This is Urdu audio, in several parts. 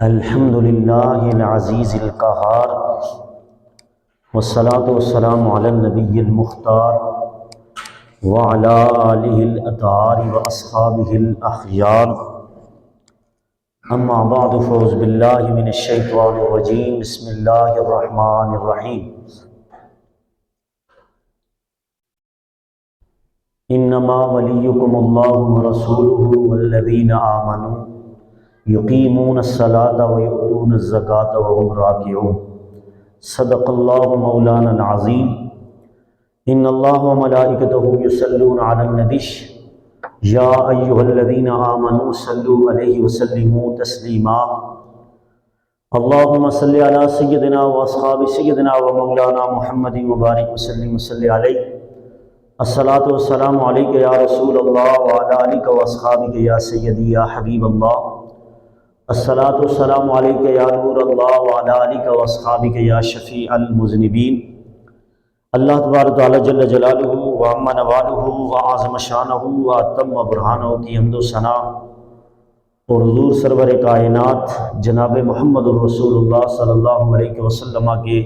الحمد للہ العزیز القہار والصلاة والسلام علی النبی المختار وعلی آلہ الاطہار واصحابہ الاخیار اما بعد فاعوذ باللہ من الشیطان الرجیم بسم اللہ الرحمن الرحیم انما ولیکم اللہ ورسولہ والذین آمنوا یقیمون الصلاۃ ویؤتون الزکاۃ وهم راکعون صدق اللہ مولانا العظیم ان اللہ وملائکتہ یصلون علی النبی یا ایھا الذین آمنوا صلوا علیہ وسلموا تسلیما اللہم صل علی سیدنا واصحاب سیدنا ومولانا محمد مبارک وسلم وصلی علیہ الصلاۃ والسلام علیک یا رسول اللہ وعلی آلک واصحابک یا سیدی یا حبیب اللہ الصلاۃ والسلام علیک یا نور اللہ وعلی آلک واصحابک یا شفیع المذنبین۔ اللہ تبارک تعالی جل جلالہ وعم نوالہ وعظم شانہ واتم برہانہ کی حمد و ثنا اور حضور سرور کائنات جناب محمد الرسول اللہ صلی اللہ علیہ وسلم کے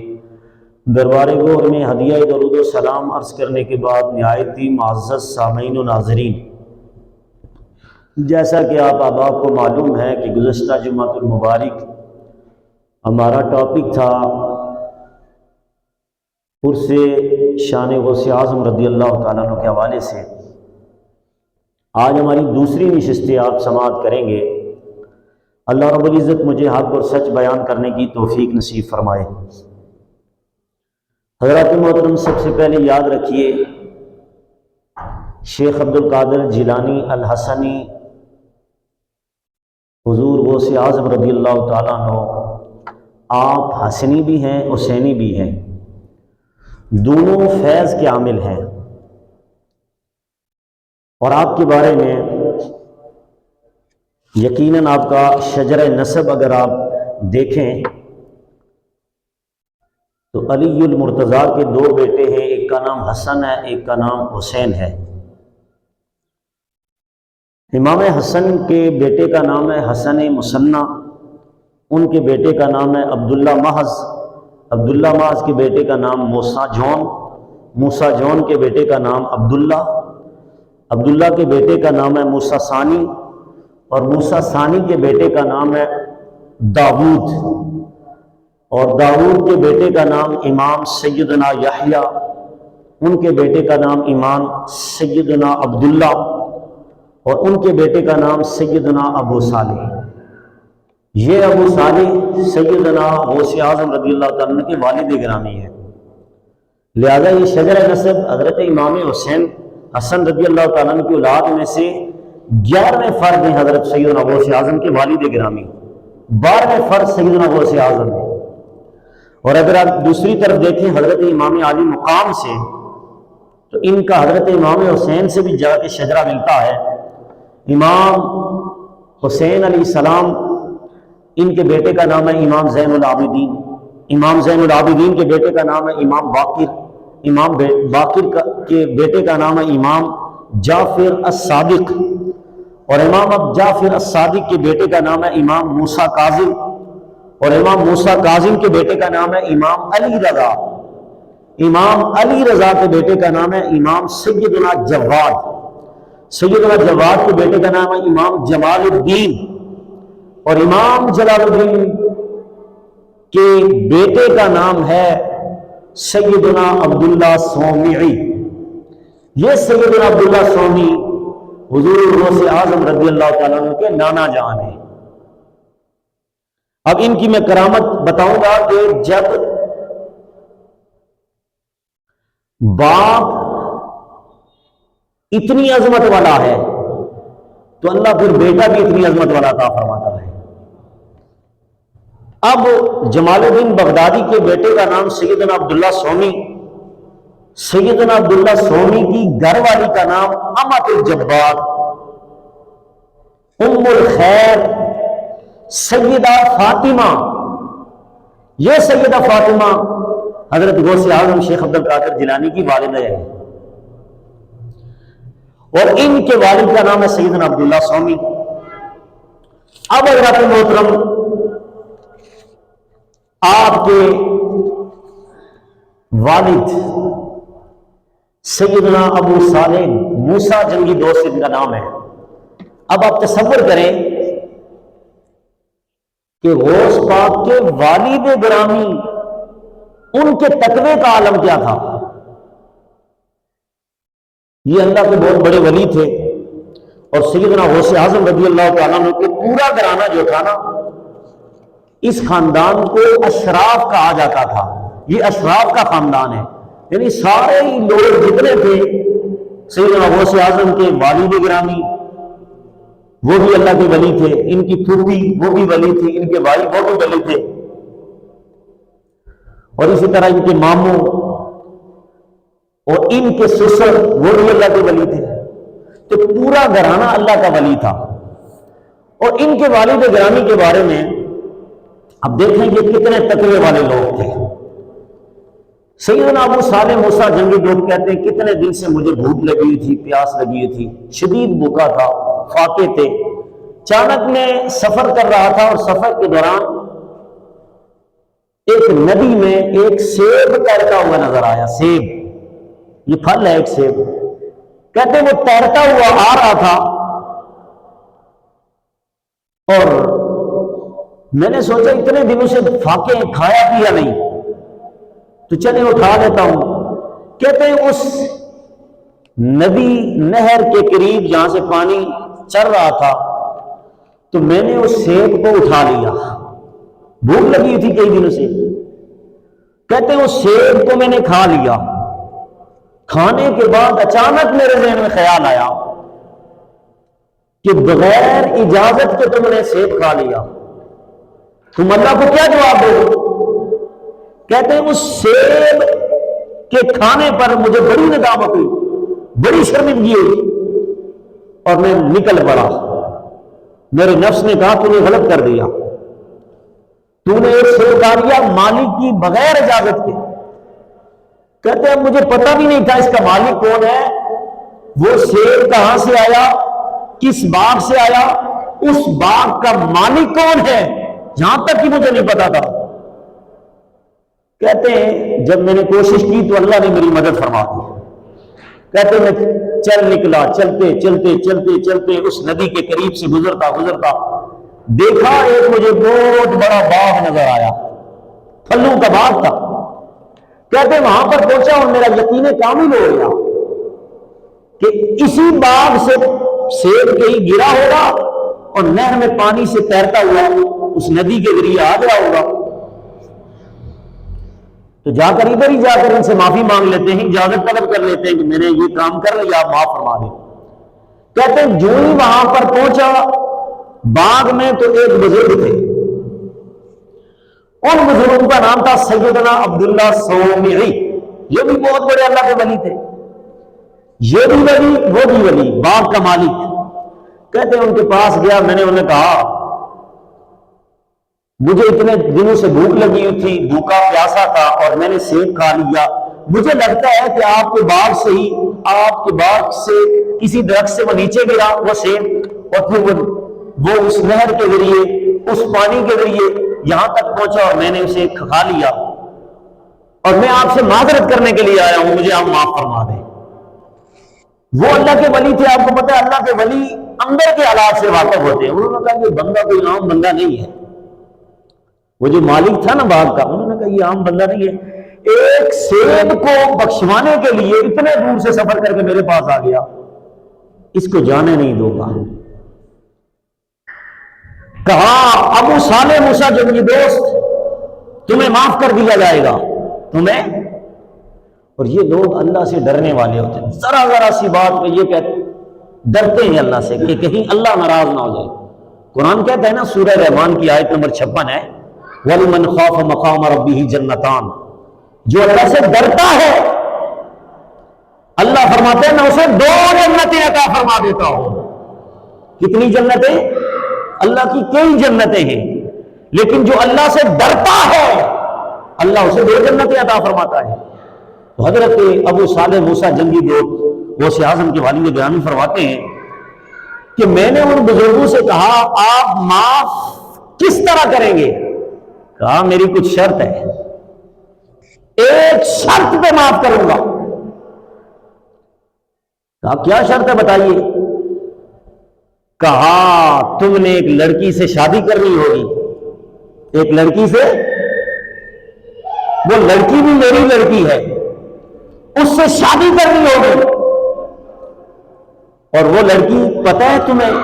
دربار گور میں ہدیہ درود و سلام عرض کرنے کے بعد نہایت ہی معزز سامعین و ناظرین، جیسا کہ آپ احباب کو معلوم ہے کہ گزشتہ جمعۃ المبارک ہمارا ٹاپک تھا عرس شان غوث اعظم رضی اللہ تعالیٰ عنہ کے حوالے سے۔ آج ہماری دوسری نشست آپ سماعت کریں گے۔ اللہ رب العزت مجھے حق اور سچ بیان کرنے کی توفیق نصیب فرمائے۔ حضرات محترم، سب سے پہلے یاد رکھیے شیخ عبد القادر جیلانی الحسنی حضور غوث اعظم رضی اللہ تعالیٰ عنہ آپ حسنی بھی ہیں حسینی بھی ہیں، دونوں فیض کے عامل ہیں، اور آپ کے بارے میں یقیناً آپ کا شجرہ نسب اگر آپ دیکھیں تو علی المرتضیٰ کے دو بیٹے ہیں، ایک کا نام حسن ہے ایک کا نام حسین ہے۔ امام حسن کے بیٹے کا نام ہے حسن مثنی، ان کے بیٹے کا نام ہے عبداللہ محض، عبداللہ محض کے بیٹے کا نام موسیٰ جون، موسیٰ جون کے بیٹے کا نام عبداللہ، عبداللہ کے بیٹے کا نام ہے موسیٰ ثانی، اور موسیٰ ثانی کے بیٹے کا نام ہے داود، اور داود کے بیٹے کا نام امام سیدنا یحییٰ، ان کے بیٹے کا نام امام سیدنا عبداللہ، اور ان کے بیٹے کا نام سیدنا ابو صالح۔ یہ ابو صالح سیدنا غوث اعظم رضی اللہ تعالیٰ عنہ کے والد گرامی ہے، لہذا یہ شجرہ نسب حضرت امام حسین حسن رضی اللہ تعالیٰ عنہ کی اولاد میں سے 11ویں فرد ہیں حضرت سیدنا غوث اعظم کے والد گرامی، 12ویں فرد سیدنا غوث اعظم ہے۔ اور اگر آپ دوسری طرف دیکھیں حضرت امام علی مقام سے، تو ان کا حضرت امام حسین سے بھی جا کے شجرہ ملتا ہے۔ امام حسین علیہ السلام، ان کے بیٹے کا نام ہے امام زین العابدین، امام زین العابدین کے بیٹے کا نام ہے امام باقر، امام باقر کے بیٹے کا نام ہے امام جعفر الصادق، اور امام جعفر الصادق کے بیٹے کا نام ہے امام موسیٰ کاظم، اور امام موسیٰ کاظم کے بیٹے کا نام ہے امام علی رضا، امام علی رضا کے بیٹے کا نام ہے امام سیدنا جواد، سیدنا جواد کے بیٹے کا نام ہے امام جمال الدین، اور امام جلال الدین کے بیٹے کا نام ہے سیدنا عبداللہ سومعی۔ یہ سیدنا عبداللہ سومی حضور غوث اعظم رضی اللہ تعالیٰ عنہ کے نانا جان ہیں۔ اب ان کی میں کرامت بتاؤں گا کہ جب باپ اتنی عظمت والا ہے تو اللہ پھر بیٹا بھی اتنی عظمت والا عطا فرماتا ہے۔ اب جمال الدین بغدادی کے بیٹے کا نام سیدنا عبداللہ سومی، سیدنا عبداللہ سومی کی گھر والی کا نام امت الجبار ام الخیر سیدہ فاطمہ، یہ سیدہ فاطمہ حضرت غوث اعظم شیخ عبد القادر جیلانی کی والدہ ہے، اور ان کے والد کا نام ہے سیدنا عبداللہ سومی۔ اب حضرات محترم، آپ کے والد سیدنا ابو صالح موسیٰ جنگی دوست ان کا نام ہے۔ اب آپ تصور کریں کہ غوث پاک کے والد گرامی ان کے تقوی کا عالم کیا تھا۔ یہ اللہ کے بہت بڑے ولی تھے، اور سیدنا غوث اعظم رضی اللہ تعالیٰ عنہ کے پورا گھرانہ جو تھا نا، اس خاندان کو اشراف کہا جاتا تھا۔ یہ اشراف کا خاندان ہے، یعنی سارے ہی لوگ جتنے تھے سیدنا غوث اعظم کے والد گرامی وہ بھی اللہ کے ولی تھے، ان کی پھوپھی وہ بھی ولی تھی، ان کے بھائی وہ بھی ولی تھے، اور اسی طرح ان کے ماموں اور ان کے سسر وہ بھی اللہ کے ولی تھے۔ تو پورا گھرانہ اللہ کا ولی تھا۔ اور ان کے والد گرامی کے بارے میں اب دیکھیں کہ کتنے تقوی والے لوگ تھے۔ سیدنا ابو صالح موسیٰ جنگی دوست کہتے ہیں کتنے دن سے مجھے بھوک لگی ہوئی تھی، پیاس لگی ہوئی تھی، شدید بھوکا تھا، فاقے تھے۔ اچانک میں سفر کر رہا تھا، اور سفر کے دوران ایک ندی میں ایک سیب تیرتا ہوا نظر آیا۔ سیب یہ پھل ہے، ایک سیب، کہتے ہیں وہ تیرتا ہوا آ رہا تھا، اور میں نے سوچا اتنے دنوں سے فاقے کھایا پیا نہیں، تو چلے اٹھا لیتا ہوں۔ کہتے ہیں اس ندی نہر کے قریب جہاں سے پانی چل رہا تھا، تو میں نے اس سیب کو اٹھا لیا، بھوک لگی تھی کئی دنوں سے۔ کہتے ہیں اس سیب کو میں نے کھا لیا۔ کھانے کے بعد اچانک میرے ذہن میں خیال آیا کہ بغیر اجازت کے تم نے سیب کھا لیا، تم اللہ کو کیا جواب دو گے؟ کہتے ہیں اس سیب کے کھانے پر مجھے بڑی ندامت ہوئی، بڑی شرمندگی ہوئی، اور میں نکل پڑا۔ میرے نفس نے کہا تو نے غلط کر دیا، تو نے ایک سیب کھا لیا مالک کی بغیر اجازت کے۔ کہتے ہیں مجھے پتہ بھی نہیں تھا اس کا مالک کون ہے، وہ سیب کہاں سے آیا، کس باغ سے آیا، اس باغ کا مالک کون ہے، یہاں تک کہ مجھے نہیں پتا تھا۔ کہتے ہیں جب میں نے کوشش کی تو اللہ نے میری مدد فرما دی۔ کہتے ہیں میں چل نکلا، چلتے چلتے چلتے چلتے اس ندی کے قریب سے گزرتا گزرتا دیکھا ایک مجھے بہت بڑا باغ نظر آیا، پھلوں کا باغ تھا۔ کہتے ہیں وہاں پر پہنچا اور میرا یقین کامل ہو گیا کہ اسی باغ سے سیب کہیں گرا ہوگا اور نہر میں پانی سے تیرتا ہوا اس ندی کے ذریعے آ گیا ہوگا۔ تو جا کر ادھر ہی جا کر ان سے معافی مانگ لیتے ہیں، اجازت طلب کر لیتے ہیں کہ میں نے یہ کام کر لیا، آپ معاف فرما دیں۔ کہتے ہیں جو ہی وہاں پر پہنچا باغ میں تو ایک بزرگ تھے، ان بزرگوں کا نام تھا سیدنا عبداللہ سومعی، یہ بھی بہت بڑے اللہ کے ولی تھے، یہ بھی ولی وہ بھی ولی، باغ کا مالک۔ کہتے ہیں ان کے پاس گیا، میں نے انہیں کہا مجھے اتنے دنوں سے بھوک لگی ہوئی تھی، بھوکا پیاسا تھا، اور میں نے سیب کھا لیا، مجھے لگتا ہے کہ آپ کے باغ سے ہی، آپ کے باغ سے کسی درخت سے وہ نیچے گرا وہ سیب، اور پھر وہ اس نہر کے ذریعے اس پانی کے ذریعے یہاں تک پہنچا اور میں نے اسے کھا لیا، اور میں آپ سے معذرت کرنے کے لیے آیا ہوں، مجھے آپ معاف فرما دیں۔ وہ اللہ کے ولی تھے، آپ کو پتا ہے اللہ کے ولی اندر کے حالات سے واقف ہوتے ہیں۔ انہوں نے کہا یہ بندہ کوئی عام بندہ نہیں ہے، وہ جو مالک تھا نا باغ کا، انہوں نے کہا یہ عام بندہ نہیں ہے، ایک سیب کو بخشوانے کے لیے اتنے دور سے سفر کر کے میرے پاس آ گیا، اس کو جانے نہیں دوں گا۔ کہا ابو صالح موسیٰ جنگی دوست تمہیں معاف کر دیا جائے گا تمہیں۔ اور یہ لوگ اللہ سے ڈرنے والے ہوتے ہیں، ذرا ذرا سی بات پہ یہ کہتے ڈرتے ہیں اللہ سے کہ کہیں اللہ ناراض نہ ہو جائے۔ قرآن کہتا ہے نا سورہ رحمان کی آیت نمبر 56 ہے، وَلِمَنْ خَافَ مَقَامَ رَبِّهِ جَنَّتَانِ، جو اللہ سے ڈرتا ہے اللہ فرماتے ہیں میں اسے 2 جنتیں عطا فرما دیتا ہوں۔ کتنی جنتیں؟ اللہ کی کئی جنتیں ہیں، لیکن جو اللہ سے ڈرتا ہے اللہ اسے 2 جنتیں عطا فرماتا ہے۔ تو حضرت ابو صالح موسیٰ جنگی دوست غوث اعظم کے والد گرامی فرماتے ہیں کہ میں نے ان بزرگوں سے کہا آپ معاف کس طرح کریں گے؟ کہا میری کچھ شرط ہے، ایک شرط پہ معاف کروں گا۔ کہا کیا شرط ہے بتائیے؟ کہا تم نے ایک لڑکی سے شادی کرنی ہوگی، ایک لڑکی سے، وہ لڑکی بھی میری لڑکی ہے، اس سے شادی کرنی ہوگی، اور وہ لڑکی پتہ ہے تمہیں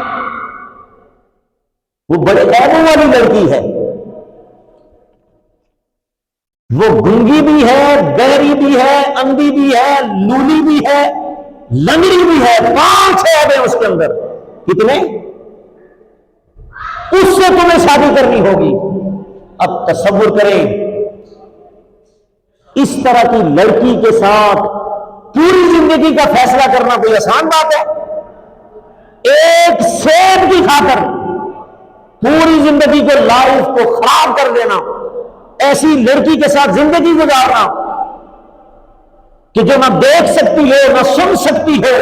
وہ بڑے عیبوں والی لڑکی ہے، وہ گنگی بھی ہے، بہری بھی ہے، اندھی بھی ہے، لولی بھی ہے، لنگڑی بھی ہے، 5 عیب ہیں اس کے اندر۔ کتنے؟ اس سے تمہیں شادی کرنی ہوگی۔ اب تصور کریں اس طرح کی لڑکی کے ساتھ پوری زندگی کا فیصلہ کرنا کوئی آسان بات ہے؟ ایک سیب کی خاطر پوری زندگی کے لائف کو خراب کر دینا، ایسی لڑکی کے ساتھ زندگی گزارنا کہ جو نہ دیکھ سکتی ہو، نہ سن سکتی ہو،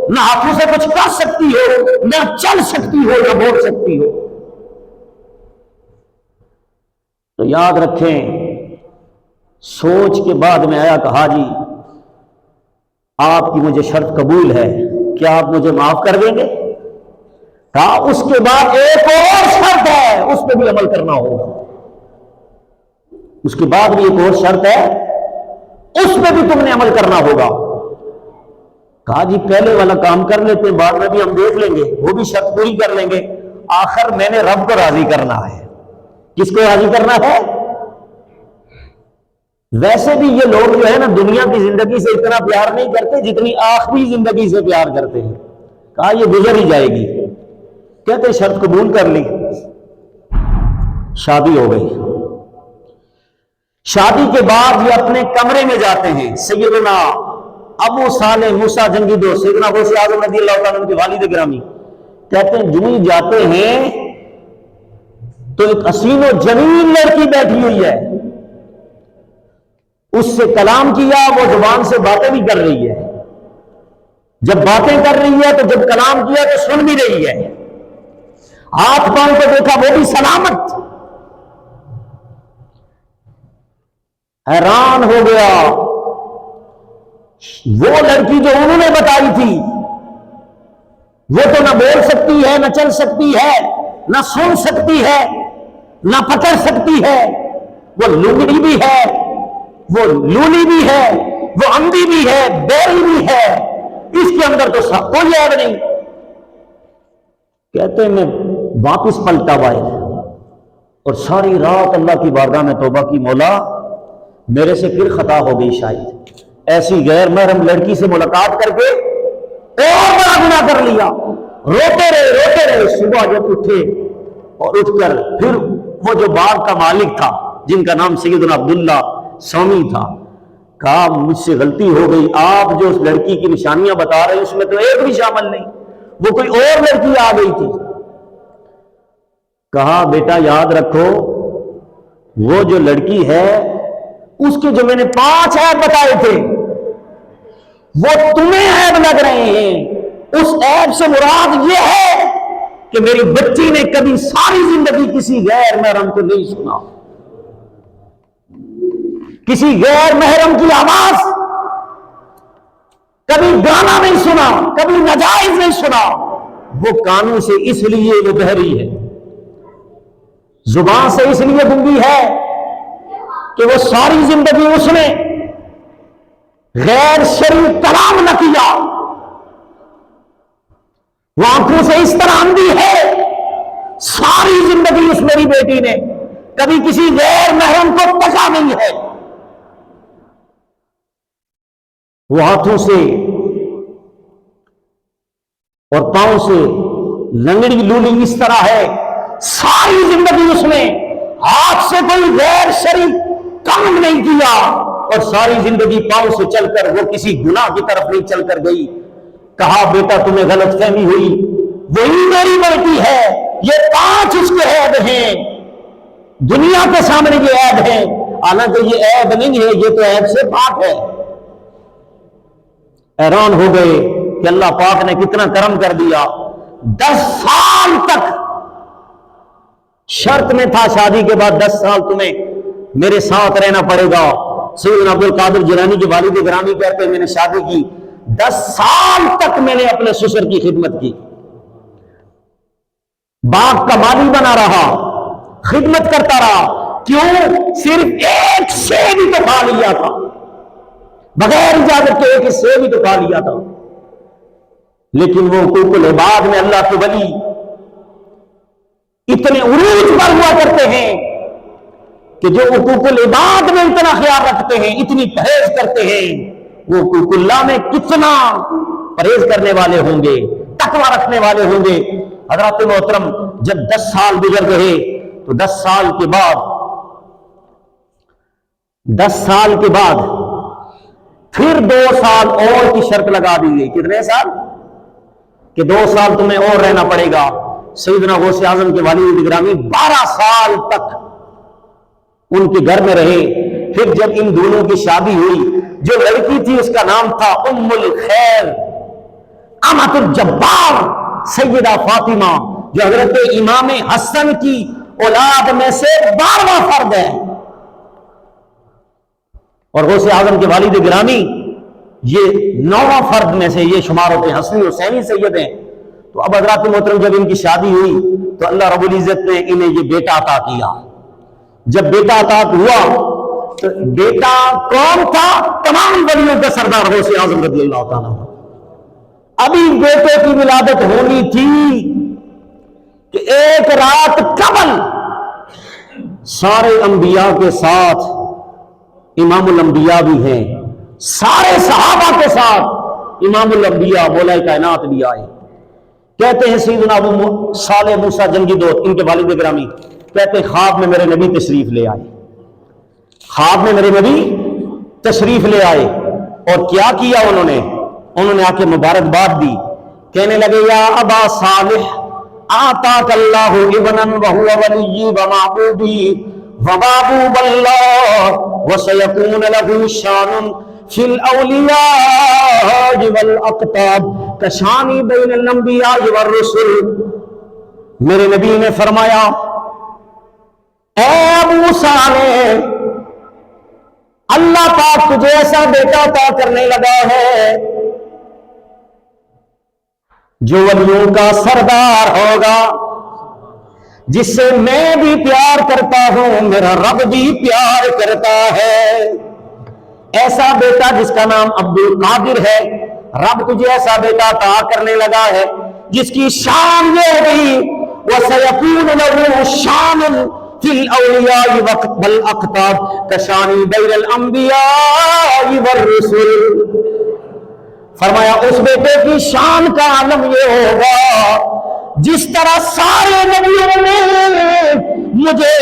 نہ ہاتھوں سے کچھ کر سکتی ہو، نہ چل سکتی ہو، نہ بول سکتی ہو۔ تو یاد رکھیں، سوچ کے بعد میں آیا، کہا جی آپ کی مجھے شرط قبول ہے، کیا آپ مجھے معاف کر دیں گے؟ کہا اس کے بعد ایک اور شرط ہے، اس پہ بھی عمل کرنا ہوگا۔ اس کے بعد بھی ایک اور شرط ہے، اس پہ بھی تم نے عمل کرنا ہوگا۔ کہا جی پہلے والا کام کر لیتے ہیں، بعد میں بھی ہم دیکھ لیں گے، وہ بھی شرط پوری کر لیں گے۔ آخر میں نے رب کو راضی کرنا ہے۔ کس کو راضی کرنا ہے؟ ویسے بھی یہ لوگ جو ہے نا دنیا کی زندگی سے اتنا پیار نہیں کرتے جتنی آخری زندگی سے پیار کرتے ہیں۔ کہا یہ گزر ہی جائے گی، کہتے شرط قبول کر لی، شادی ہو گئی۔ شادی کے بعد یہ اپنے کمرے میں جاتے ہیں، سیدنا ابو صالح موسیٰ جنگی دو، سیدنا غوث اعظم رضی اللہ تعالیٰ عنہ کے والد گرامی، کہتے ہیں جو ہی جاتے ہیں تو ایک حسین و جمیل لڑکی بیٹھی ہوئی ہے، اس سے کلام کیا، وہ زبان سے باتیں بھی کر رہی ہے، جب باتیں کر رہی ہے تو جب کلام کیا تو سن بھی رہی ہے، ہاتھ پاؤں کو دیکھا وہ بھی سلامت۔ حیران ہو گیا، وہ لڑکی جو انہوں نے بتائی تھی وہ تو نہ بول سکتی ہے، نہ چل سکتی ہے، نہ سن سکتی ہے، نہ پکڑ سکتی ہے، وہ لنگڑی بھی ہے، وہ لولی بھی ہے، وہ اندھی بھی ہے، بہری بھی ہے، اس کے اندر تو سب کوئی عیب نہیں۔ کہتے ہیں میں واپس پلٹا وائے اور ساری رات اللہ کی بارگاہ میں توبہ کی، مولا میرے سے پھر خطا ہو گئی، شاید ایسی غیر محرم لڑکی سے ملاقات کر کے اور بڑا گناہ کر لیا۔ روتے رہے، صبح جب اٹھے اور اٹھ کر پھر وہ جو باغ کا مالک تھا جن کا نام سیدنا عبداللہ سومی تھا، کہا مجھ سے غلطی ہو گئی، آپ جو اس لڑکی کی نشانیاں بتا رہے ہیں اس میں تو ایک بھی شامل نہیں، وہ کوئی اور لڑکی آ گئی تھی۔ کہا بیٹا یاد رکھو، وہ جو لڑکی ہے اس کے جو میں نے 5 عیب بتائے تھے وہ تمہیں عیب لگ رہے ہیں۔ اس عیب سے مراد یہ ہے کہ میری بچی نے کبھی ساری زندگی کسی غیر محرم کو نہیں سنا، کسی غیر محرم کی آواز، کبھی گانا نہیں سنا، کبھی ناجائز نہیں سنا۔ وہ کانوں سے اس لیے وہ بہری ہے، زبان سے اس لیے گنگی ہے کہ وہ ساری زندگی اس نے غیر شرعی کلام نہ کیا، وہ آنکھوں سے اس طرح اندھی ہے، ساری زندگی اس میری بیٹی نے کبھی کسی غیر محرم کو پکا نہیں ہے، وہ ہاتھوں سے اور پاؤں سے لنگڑی لولی اس طرح ہے، ساری زندگی اس نے ہاتھ سے کوئی غیر شرعی کام نہیں کیا، اور ساری زندگی پاؤں سے چل کر وہ کسی گناہ کی طرف نہیں چل کر گئی۔ کہا بیٹا تمہیں غلط فہمی ہوئی، وہی میری بیٹی ہے، یہ 5 اس کے عیب ہیں، دنیا کے سامنے یہ عیب ہیں، حالانکہ یہ عیب نہیں ہے، یہ تو عیب سے پاک ہے۔ حیران ہو گئے کہ اللہ پاک نے کتنا کرم کر دیا، 10 سال تک شرط میں تھا شادی کے بعد 10 سال تمہیں میرے ساتھ رہنا پڑے گا. سیدنا عبد القادر جیلانی کے والد گرامی کہتے ہیں میں نے شادی کی 10 سال تک میں نے اپنے سسر کی خدمت کی, باغ کا مالی بنا رہا, خدمت کرتا رہا. کیوں؟ صرف ایک سیب ہی تو کھا لیا تھا, بغیر اجازت کے ایک سیب ہی تو کھا لیا تھا. لیکن وہ حقوق العباد میں اللہ کے ولی اتنے عروج پر ہوا کرتے ہیں کہ جو حقوق العباد میں اتنا خیال رکھتے ہیں, اتنی پرہیز کرتے ہیں, وہ حقوق اللہ میں کتنا پرہیز کرنے والے ہوں گے, تقوی رکھنے والے ہوں گے. حضرات محترم, جب 10 سال گزر گئے تو 10 سال کے بعد پھر 2 سال اور کی شرط لگا دی گئی. کتنے سال؟ کہ 2 سال تمہیں اور رہنا پڑے گا. سیدنا غوث اعظم کے والد گرامی 12 سال تک ان کے گھر میں رہے. پھر جب ان دونوں کی شادی ہوئی, جو لڑکی تھی اس کا نام تھا ام الخیر امۃ الجبار سیدہ فاطمہ, جو حضرت امام حسن کی اولاد میں سے 12واں فرد ہے. اور غوث اعظم کے والد گرامی یہ 9واں فرد میں سے یہ شمار ہوتے ہیں, حسنی حسینی سید ہیں. تو اب حضرات محترم جب ان کی شادی ہوئی تو اللہ رب العزت نے انہیں یہ بیٹا عطا کیا. جب بیٹا عطا ہوا تو بیٹا کون تھا؟ تمام ولیوں کا سردار غوث اعظم رضی اللہ تعالیٰ. ابھی بیٹے کی ولادت ہونی تھی کہ ایک رات قبل سارے انبیاء کے ساتھ, امام الانبیاء بھی ہیں, سارے صحابہ کے ساتھ امام الانبیاء مولا کائنات بھی آئے. کہتے ہیں سیدنا ابو صالح موسیٰ جنگی دوست ان کے والد گرامی کہتے ہیں خواب میں میرے نبی تشریف لے آئے. خواب میں میرے نبی تشریف لے آئے اور کیا کیا انہوں نے آ کے مبارکباد دی. کہنے لگے یا ابا صالح آتاک اللہ ابنا وہو ولی ومعبودی ومحبوب اللہ وسیکون له شان فی الاولیاء والاقطاب کشانی بین الانبیاء والرسل. میرے نبی نے فرمایا اے ابو صالح, اللہ پاک تجھے ایسا بیٹا عطا کرنے لگا ہے جو ولیوں کا سردار ہوگا, جس سے میں بھی پیار کرتا ہوں, میرا رب بھی پیار کرتا ہے. ایسا بیٹا جس کا نام عبد القادر ہے, رب تجھے ایسا بیٹا عطا کرنے لگا ہے جس کی شان یہ ہوگی وَسَيَكُونُ لَهُ شَانٌ فِي الْأَوْلِيَاءِ وَالْأَقْطَابِ كَشَانِ بَيْنَ الْأَنْبِيَاءِ وَالرُّسُلِ. فرمایا اس بیٹے کی شان کا عالم یہ ہوگا جس طرح سارے نبیوں نے مجھے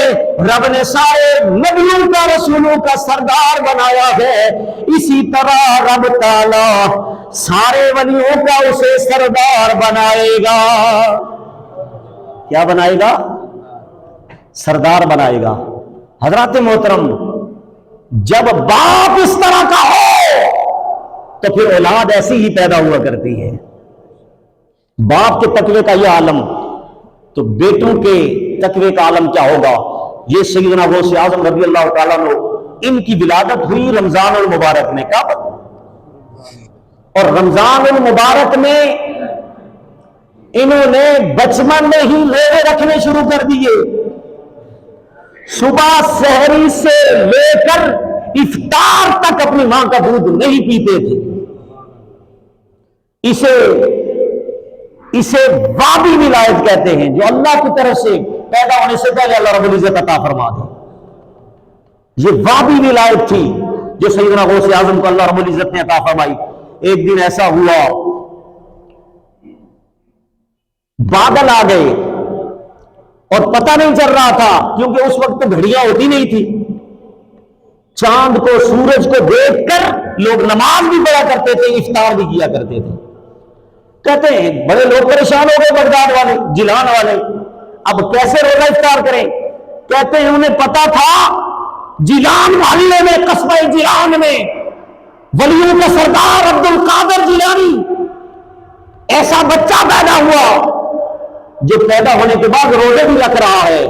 رب نے سارے نبیوں کا رسولوں کا سردار بنایا ہے, اسی طرح رب تعالی سارے ولیوں کا اسے سردار بنائے گا. کیا بنائے گا؟ سردار بنائے گا. حضرات محترم, جب باپ اس طرح کا ہو تو پھر اولاد ایسی ہی پیدا ہوا کرتی ہے. باپ کے تقوی کا یہ عالم تو بیٹوں کے تقوی کا عالم کیا ہوگا. یہ سیدنا غوث اعظم رضی اللہ تعالیٰ عنہ ان کی ولادت ہوئی رمضان المبارک میں. کب؟ اور رمضان المبارک میں انہوں نے بچپن میں ہی میوے رکھنے شروع کر دیے. صبح سحری سے لے کر افطار تک اپنی ماں کا دودھ نہیں پیتے تھے. اسے وابی ولایت کہتے ہیں, جو اللہ کی طرف سے پیدا ہونے سے پہلے اللہ رب العزت عطا فرما دے. یہ وابی ولایت تھی جو سیدنا غوث اعظم کو اللہ رب العزت نے عطا فرمائی. ایک دن ایسا ہوا بادل آ گئے اور پتہ نہیں چل رہا تھا, کیونکہ اس وقت تو گھڑیاں ہوتی نہیں تھی. چاند کو سورج کو دیکھ کر لوگ نماز بھی پڑھا کرتے تھے, افطار بھی کیا کرتے تھے. کہتے ہیں بڑے لوگ پریشان ہو گئے بغداد والے, جیلان والے, اب کیسے روزہ افطار کریں. کہتے ہیں انہیں پتا تھا جیلان محلے میں, قصبہ جیلان میں ولیوں کا سردار عبد القادر جیلانی ایسا بچہ پیدا ہوا جو پیدا ہونے کے بعد روزے بھی رکھ رہا ہے,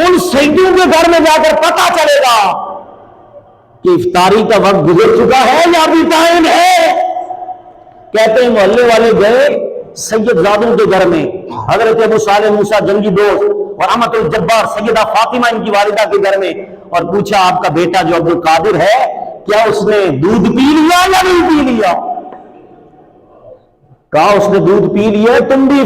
ان سیدوں کے گھر میں جا کر پتہ چلے گا کہ افطاری کا وقت گزر چکا ہے یا ابھی ٹائم ہے۔ کہتے ہیں محلے والے گئے سید زادوں کے گھر میں، حضرت ابو صالح موسیٰ جنگی دوست اور احمد الجبار سیدہ فاطمہ ان کی والدہ کے گھر میں، اور پوچھا آپ کا بیٹا جو عبد القادر ہے کیا اس نے دودھ پی لیا یا نہیں پی لیا؟ کہا اس نے دودھ پی لیا، تم بھی